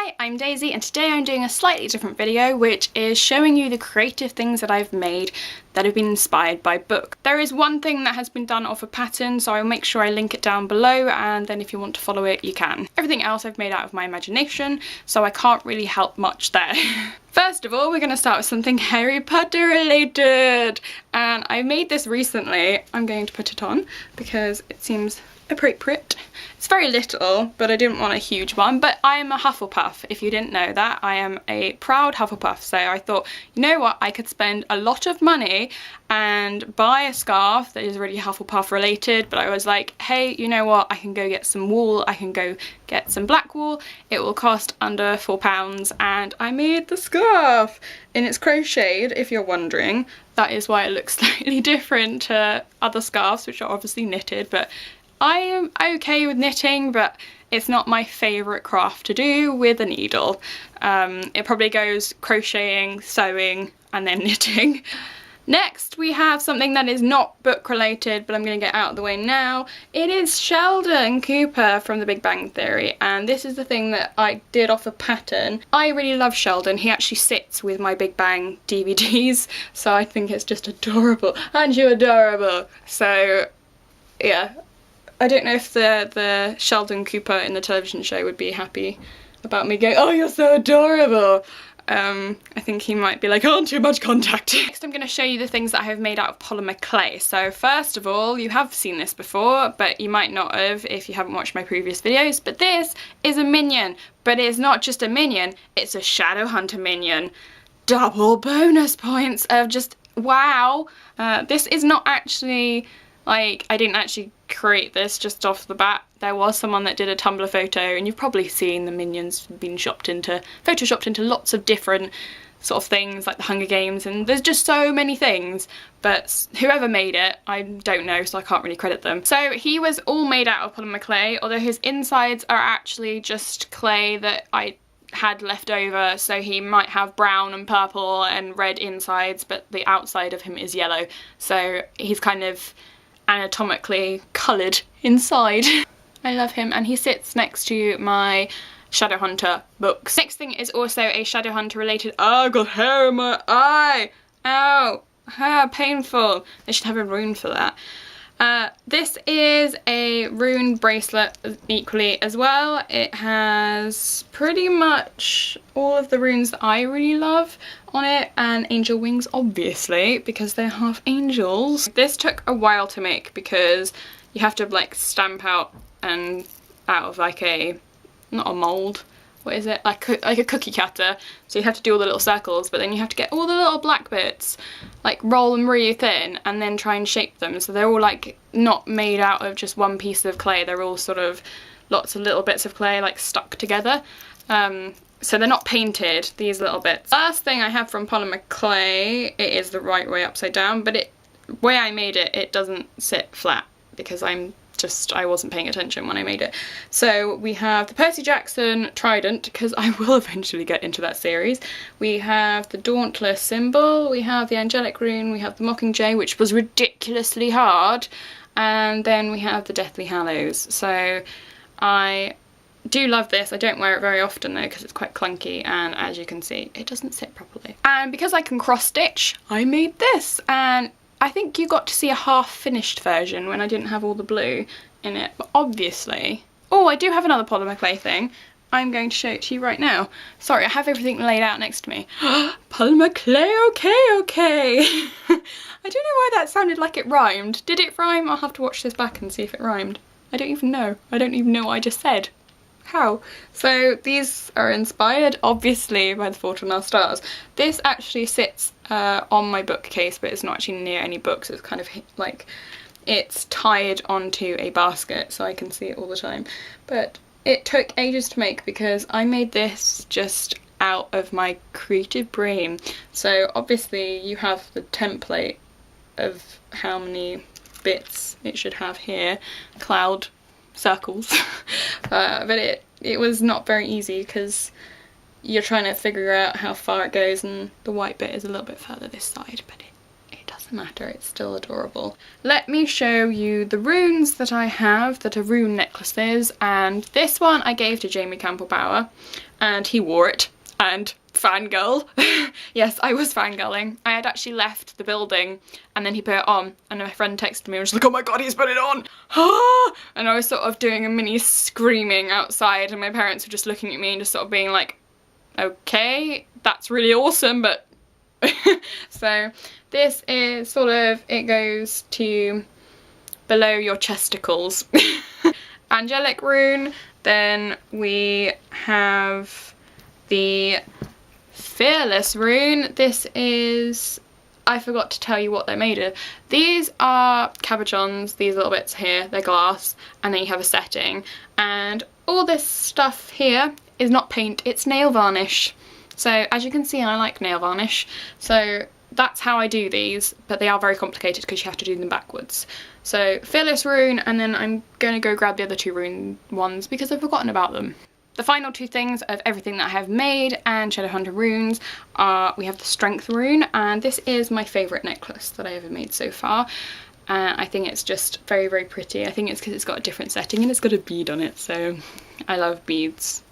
Hi, I'm Daisy and today I'm doing a slightly different video which is showing you the creative things that I've made that have been inspired by book. There is one thing that has been done off a pattern, so I'll make sure I link it down below, and then if you want to follow it you can. Everything else I've made out of my imagination, so I can't really help much there. First of all, we're going to start with something Harry Potter related, and I made this recently. I'm going to put it on because it seems appropriate. It's very little, but I didn't want a huge one. But I am a Hufflepuff, if you didn't know that. I am a proud Hufflepuff, so I thought, you know what, I could spend a lot of money and buy a scarf that is really Hufflepuff related, but I was like, hey, you know what, I can go get some wool, I can go get some black wool, it will cost under £4, and I made the scarf! And it's crocheted, if you're wondering. That is why it looks slightly different to other scarves, which are obviously knitted, but I am okay with knitting, but it's not my favourite craft to do with a needle. It probably goes crocheting, sewing, and then knitting. Next, we have something that is not book related, but I'm going to get out of the way now. It is Sheldon Cooper from The Big Bang Theory, and this is the thing that I did off a pattern. I really love Sheldon. He actually sits with my Big Bang DVDs, so I think it's just adorable. Aren't you adorable? So, yeah. I don't know if the Sheldon Cooper in the television show would be happy about me going, oh, you're so adorable. I think he might be like, oh, too much contact. Next, I'm going to show you the things that I have made out of polymer clay. So first of all, you have seen this before, but you might not have if you haven't watched my previous videos, but this is a minion. But it's not just a minion, it's a Shadowhunter minion. Double bonus points of just, wow. This is not actually, like, I didn't actually create this just off the bat. There was someone that did a Tumblr photo, and you've probably seen the minions being photoshopped into lots of different sort of things, like the Hunger Games, and there's just so many things, but whoever made it, I don't know, so I can't really credit them. So he was all made out of polymer clay, although his insides are actually just clay that I had left over, so he might have brown and purple and red insides, but the outside of him is yellow, so he's kind of anatomically coloured inside. I love him, and he sits next to my Shadowhunter books. Next thing is also a Shadowhunter related. Oh, I got hair in my eye! Ow! Ah, painful. They should have a rune for that. This is a rune bracelet equally as well. It has pretty much all of the runes that I really love on it, and angel wings obviously because they're half angels. This took a while to make because you have to like stamp out and out of like a, not a mould, what is it, like a cookie cutter, so you have to do all the little circles, but then you have to get all the little black bits, like roll them really thin and then try and shape them, so they're all like not made out of just one piece of clay, they're all sort of lots of little bits of clay like stuck together. So they're not painted, these little bits. Last thing I have from polymer clay, it is the right way upside down, but the way I made it, it doesn't sit flat because I wasn't paying attention when I made it. So we have the Percy Jackson trident, because I will eventually get into that series. We have the Dauntless symbol, we have the Angelic rune, we have the Mockingjay, which was ridiculously hard, and then we have the Deathly Hallows. So I do love this. I don't wear it very often though because it's quite clunky, and as you can see it doesn't sit properly. And because I can cross stitch, I made this, and I think you got to see a half finished version when I didn't have all the blue in it, but obviously, oh, I do have another polymer clay thing. I'm going to show it to you right now. Sorry, I have everything laid out next to me. Polymer clay, okay. I don't know why that sounded like it rhymed. Did it rhyme? I'll have to watch this back and see if it rhymed. I don't even know. I don't even know what I just said. How? So these are inspired obviously by The Fault in Our Stars. This actually sits on my bookcase, but it's not actually near any books. It's kind of like, it's tied onto a basket so I can see it all the time. But it took ages to make because I made this just out of my creative brain. So obviously you have the template of how many bits it should have here. Cloud circles. But it was not very easy because you're trying to figure out how far it goes, and the white bit is a little bit further this side, but it doesn't doesn't matter, it's still adorable. Let me show you the runes that I have that are rune necklaces, and this one I gave to Jamie Campbell-Bower and he wore it and fangirl. Yes, I was fangirling. I had actually left the building and then he put it on and my friend texted me and was like, oh my god, he's put it on! And I was sort of doing a mini screaming outside and my parents were just looking at me and just sort of being like, okay, that's really awesome, but so this is sort of, it goes to below your chesticles. Angelic rune. Then we have the Fearless rune. This is, I forgot to tell you what they're made of. These are cabochons, these little bits here, they're glass, and then you have a setting. And all this stuff here is not paint, it's nail varnish. So as you can see, I like nail varnish. So that's how I do these, but they are very complicated because you have to do them backwards. So Fearless rune, and then I'm going to go grab the other two rune ones because I've forgotten about them. The final two things of everything that I have made and Shadowhunter runes are, we have the Strength rune, and this is my favourite necklace that I ever made so far. I think it's just very, very pretty. I think it's because it's got a different setting and it's got a bead on it, so I love beads.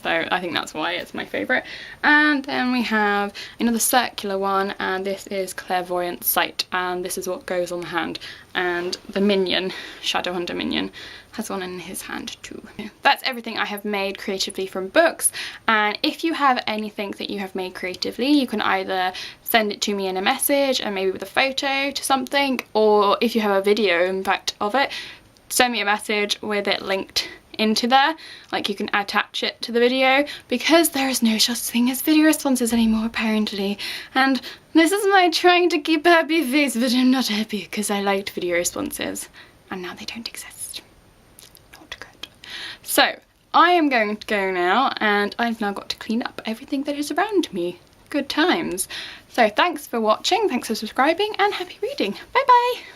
So I think that's why it's my favourite. And then we have another circular one, and this is Clairvoyant Sight, and this is what goes on the hand. And the minion, Shadowhunter minion, has one in his hand too. That's everything I have made creatively from books, and if you have anything that you have made creatively, you can either send it to me in a message and maybe with a photo to something, or if you have a video in fact of it, send me a message with it linked into there, like you can attach it to the video, because there is no such thing as video responses anymore apparently, and this is my trying to keep a happy face, but I'm not happy because I liked video responses and now they don't exist. Not good. So I am going to go now, and I've now got to clean up everything that is around me. Good times. So thanks for watching, thanks for subscribing, and happy reading. Bye bye!